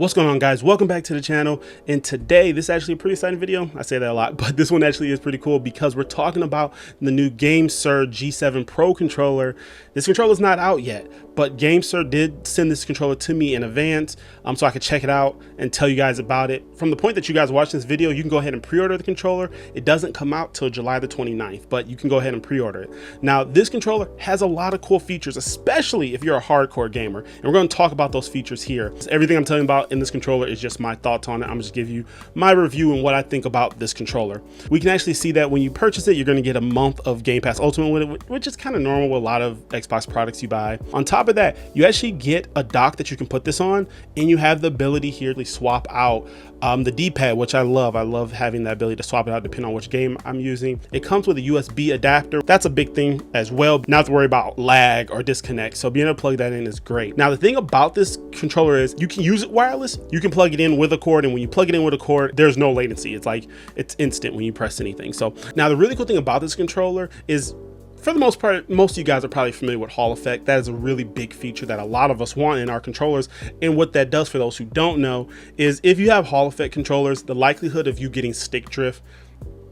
What's going on, guys? Welcome back to the channel. And today, this is actually a pretty exciting video. I say that a lot, but this one actually is pretty cool because we're talking about the new Gamesir G7 Pro controller. This controller is not out yet, but Gamesir did send this controller to me in advance so I could check it out and tell you guys about it. From the point that you guys watch this video, you can go ahead and pre-order the controller. It doesn't come out till July the 29th, but you can go ahead and pre-order it. Now, this controller has a lot of cool features, especially if you're a hardcore gamer. And we're going to talk about those features here. So everything I'm telling you about in this controller is just my thoughts on it. I'm just give you my review and what I think about this controller. We can actually see that when you purchase it, you're going to get a month of Game Pass Ultimate with it, which is kind of normal with a lot of Xbox products you buy. On top of that, you actually get a dock that you can put this on, and you have the ability here to swap out the D-pad, which I love. I love having that ability to swap it out depending on which game I'm using. It comes with a USB adapter. That's a big thing as well. Not to worry about lag or disconnect. So being able to plug that in is great. Now, the thing about this controller is you can use it wireless. You can plug it in with a cord, and when you plug it in with a cord, there's no latency. It's like it's instant when you press anything. So now the really cool thing about this controller is, for the most part, most of you guys are probably familiar with Hall effect. That is a really big feature that a lot of us want in our controllers. And what that does, for those who don't know, is if you have Hall effect controllers, the likelihood of you getting stick drift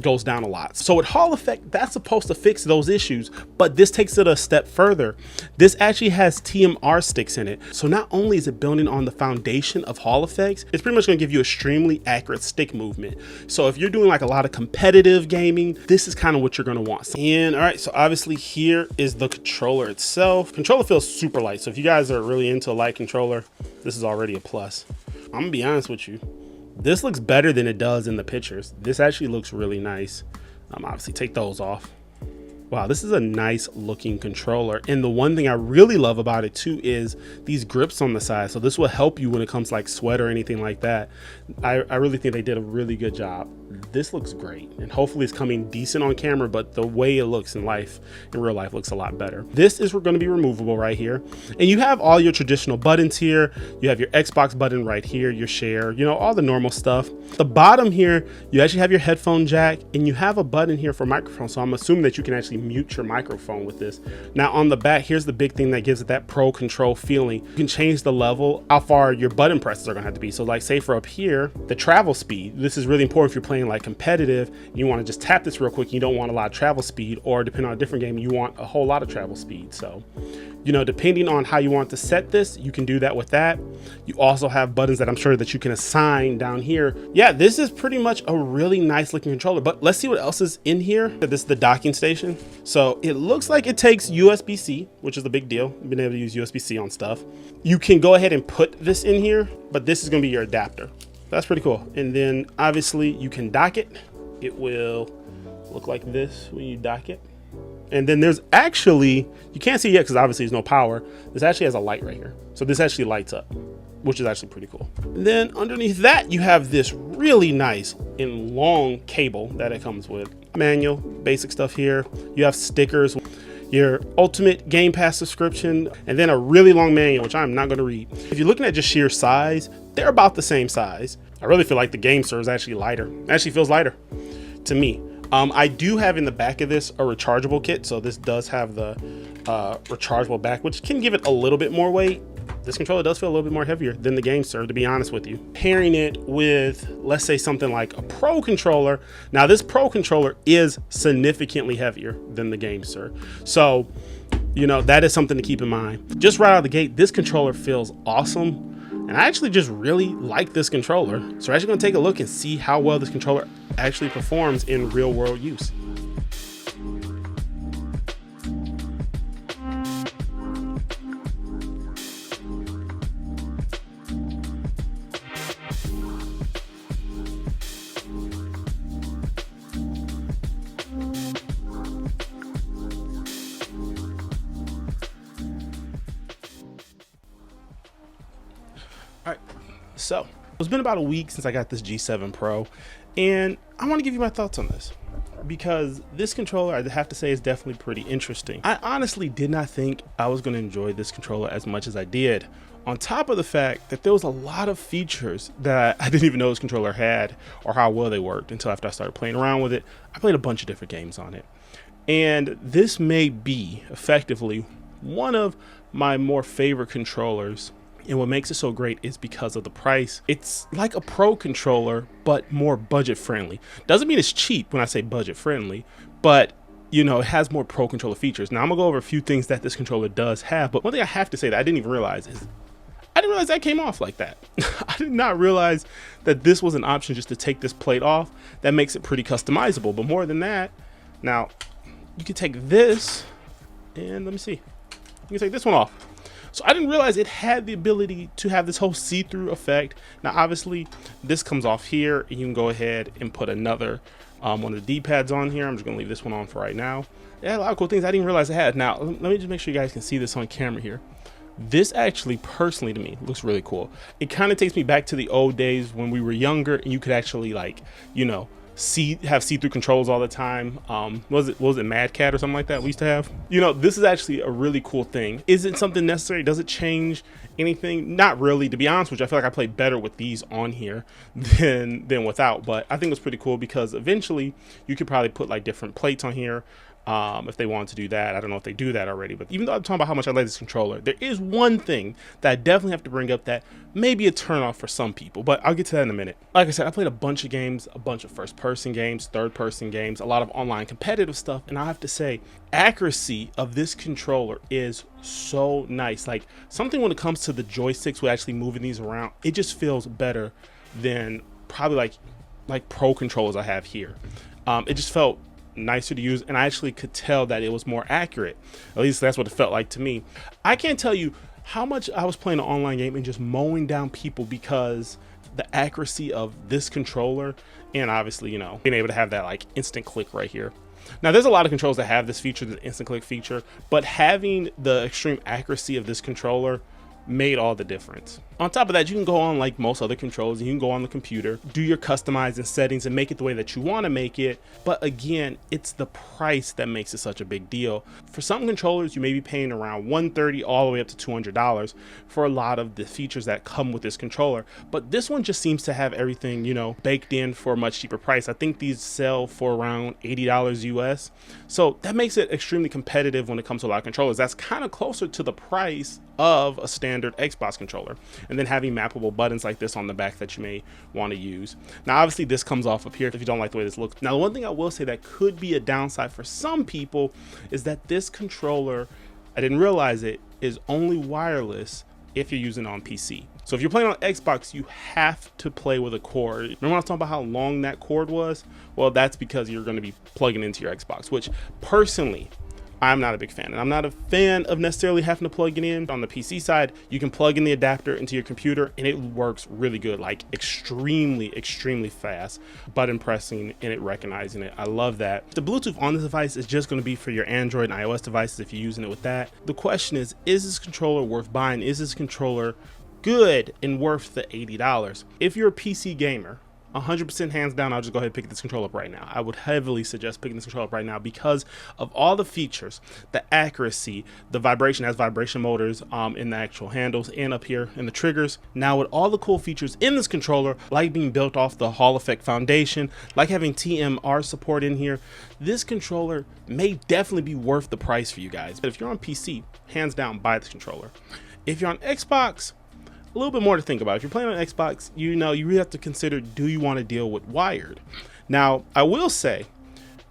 goes down a lot. So with Hall effect, that's supposed to fix those issues, but this takes it a step further. This actually has TMR sticks in it. So not only is it building on the foundation of Hall effects, it's pretty much going to give you extremely accurate stick movement. So if you're doing like a lot of competitive gaming, this is kind of what you're going to want. And all right, so obviously here is the controller itself. Controller feels super light. So if you guys are really into a light controller, this is already a plus. I'm gonna be honest with you. This looks better than it does in the pictures. This actually looks really nice. Obviously take those off. Wow, this is a nice looking controller. And the one thing I really love about it too is these grips on the side. So this will help you when it comes to like sweat or anything like that. I really think they did a really good job. This looks great, and hopefully it's coming decent on camera, but the way it looks in real life looks a lot better. This is going to be removable right here, and you have all your traditional buttons here. You have your Xbox button right here, your share, you know, all the normal stuff. The bottom here, you actually have your headphone jack, and you have a button here for microphone. So I'm assuming that you can actually mute your microphone with this. Now on the back, here's the big thing that gives it that pro control feeling. You can change the level, how far your button presses are going to have to be. So like say for up here, the travel speed, this is really important if you're playing like competitive, you want to just tap this real quick. You don't want a lot of travel speed, or depending on a different game, you want a whole lot of travel speed. So, you know, depending on how you want to set this, you can do that with that. You also have buttons that I'm sure that you can assign down here. Yeah, this is pretty much a really nice looking controller, but let's see what else is in here. This is the docking station. So it looks like it takes USB-C, which is a big deal. I've been able to use USB-C on stuff. You can go ahead and put this in here, but this is going to be your adapter. That's pretty cool. And then obviously you can dock it. It will look like this when you dock it. And then there's actually, you can't see it yet because obviously there's no power. This actually has a light right here. So this actually lights up, which is actually pretty cool. And then underneath that, you have this really nice and long cable that it comes with. Manual, basic stuff here. You have stickers, your Ultimate Game Pass subscription, and then a really long manual, which I'm not going to read. If you're looking at just sheer size, they're about the same size. I really feel like the Gamesir is actually lighter. It actually feels lighter to me. I do have in the back of this a rechargeable kit. So this does have the rechargeable back, which can give it a little bit more weight. This controller does feel a little bit more heavier than the Gamesir, to be honest with you. Pairing it with, let's say, something like a Pro controller. Now this Pro controller is significantly heavier than the Gamesir. So, you know, that is something to keep in mind. Just right out of the gate, this controller feels awesome. And I actually just really like this controller. So we're actually gonna take a look and see how well this controller actually performs in real world use. All right, so it's been about a week since I got this G7 Pro, and I want to give you my thoughts on this because this controller, I have to say, is definitely pretty interesting. I honestly did not think I was going to enjoy this controller as much as I did, on top of the fact that there was a lot of features that I didn't even know this controller had or how well they worked until after I started playing around with it. I played a bunch of different games on it, and this may be effectively one of my more favorite controllers And what makes it so great is because of the price. It's like a pro controller, but more budget friendly. Doesn't mean it's cheap when I say budget friendly, but you know, it has more pro controller features. Now I'm gonna go over a few things that this controller does have, but one thing I have to say that I didn't even realize is I didn't realize that came off like that. I did not realize that this was an option just to take this plate off. That makes it pretty customizable, but more than that, now you can take this and let me see. You can take this one off. So I didn't realize it had the ability to have this whole see-through effect. Now, obviously, this comes off here, and you can go ahead and put another one of the D-pads on here. I'm just gonna leave this one on for right now. It had a lot of cool things I didn't realize it had. Now, let me just make sure you guys can see this on camera here. This actually, personally to me, looks really cool. It kind of takes me back to the old days when we were younger, and you could actually, like, you know, have see-through controls all the time. Was it Mad Cat or something like that we used to have? You know, this is actually a really cool thing. Is it something necessary? Does it change anything? Not really, to be honest with you. I feel like I played better with these on here than without, but I think it was pretty cool because eventually you could probably put like different plates on here if they wanted to do that. I don't know if they do that already, but even though I'm talking about how much I like this controller, there is one thing that I definitely have to bring up that may be a turnoff for some people, but I'll get to that in a minute. Like I said, I played a bunch of games, a bunch of first-person games, third-person games, a lot of online competitive stuff, and I have to say, accuracy of this controller is so nice. Like, something when it comes to the joysticks with actually moving these around, it just feels better than probably like pro controllers I have here. It just felt nicer to use, and I actually could tell that it was more accurate. At least that's what it felt like to me. I can't tell you how much I was playing an online game and just mowing down people because the accuracy of this controller, and obviously, you know, being able to have that like instant click right here. Now there's a lot of controllers that have this feature, the instant click feature, but having the extreme accuracy of this controller made all the difference. On top of that, you can go on like most other controllers, you can go on the computer, do your customizing settings and make it the way that you want to make it. But again, it's the price that makes it such a big deal. For some controllers, you may be paying around $130 all the way up to $200 for a lot of the features that come with this controller. But this one just seems to have everything, you know, baked in for a much cheaper price. I think these sell for around $80 US. So that makes it extremely competitive when it comes to a lot of controllers. That's kind of closer to the price of a standard Xbox controller, and then having mappable buttons like this on the back that you may want to use. Now obviously this comes off up here if you don't like the way this looks. Now the one thing I will say that could be a downside for some people is that this controller, I didn't realize it, is only wireless if you're using it on PC. So if you're playing on Xbox, you have to play with a cord. Remember when I was talking about how long that cord was? Well, that's because you're going to be plugging into your Xbox, which personally I'm not a big fan, and I'm not a fan of necessarily having to plug it in. On the PC side, you can plug in the adapter into your computer and it works really good, like extremely fast, button pressing and it recognizing it. I love that. The Bluetooth on this device is just going to be for your Android and iOS devices if you're using it with that. The question is this controller worth buying? Is this controller good and worth the $80? If you're a PC gamer, 100% hands down, I'll just go ahead and pick this controller up right now. I would heavily suggest picking this controller up right now because of all the features, the accuracy, the vibration, has vibration motors in the actual handles and up here in the triggers. Now with all the cool features in this controller, like being built off the Hall Effect Foundation, like having TMR support in here, this controller may definitely be worth the price for you guys. But if you're on PC, hands down, buy this controller. If you're on Xbox, a little bit more to think about. If you're playing on Xbox, you know, you really have to consider, do you want to deal with wired? Now, I will say,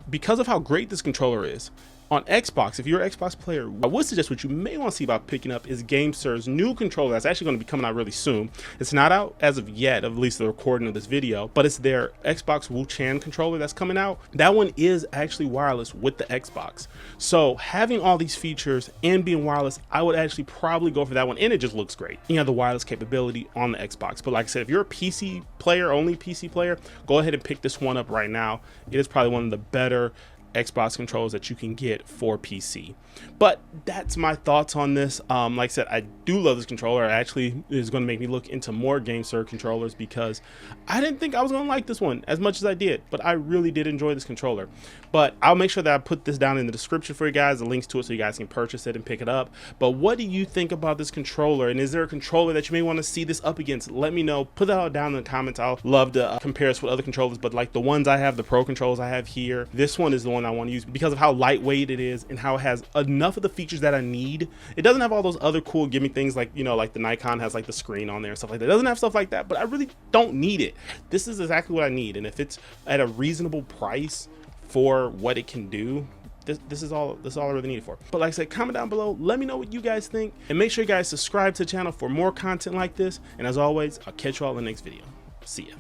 because of how great this controller is, on Xbox, if you're an Xbox player, I would suggest what you may want to see about picking up is Gamesir's new controller that's actually going to be coming out really soon. It's not out as of yet, at least the recording of this video, but it's their Xbox Wu-Chan controller that's coming out. That one is actually wireless with the Xbox. So having all these features and being wireless, I would actually probably go for that one, and it just looks great. You have the wireless capability on the Xbox. But like I said, if you're a PC player, only PC player, go ahead and pick this one up right now. It is probably one of the better Xbox controllers that you can get for PC. But that's my thoughts on this. Like I said, I do love this controller. It actually is going to make me look into more Gamesir controllers because I didn't think I was going to like this one as much as I did, but I really did enjoy this controller. But I'll make sure that I put this down in the description for you guys, the links to it, so you guys can purchase it and pick it up. But what do you think about this controller? And is there a controller that you may want to see this up against? Let me know. Put that all down in the comments. I'll love to compare this with other controllers, but like the ones I have, the pro controllers I have here, this one is the one one I want to use because of how lightweight it is and how it has enough of the features that I need. It doesn't have all those other cool gimmick things like, you know, like the Nikon has like the screen on there and stuff like that. It doesn't have stuff like that, but I really don't need it. This is exactly what I need, and if it's at a reasonable price for what it can do, this is all I really need it for. But like I said, comment down below, let me know what you guys think, and make sure you guys subscribe to the channel for more content like this. And as always, I'll catch you all in the next video. See ya.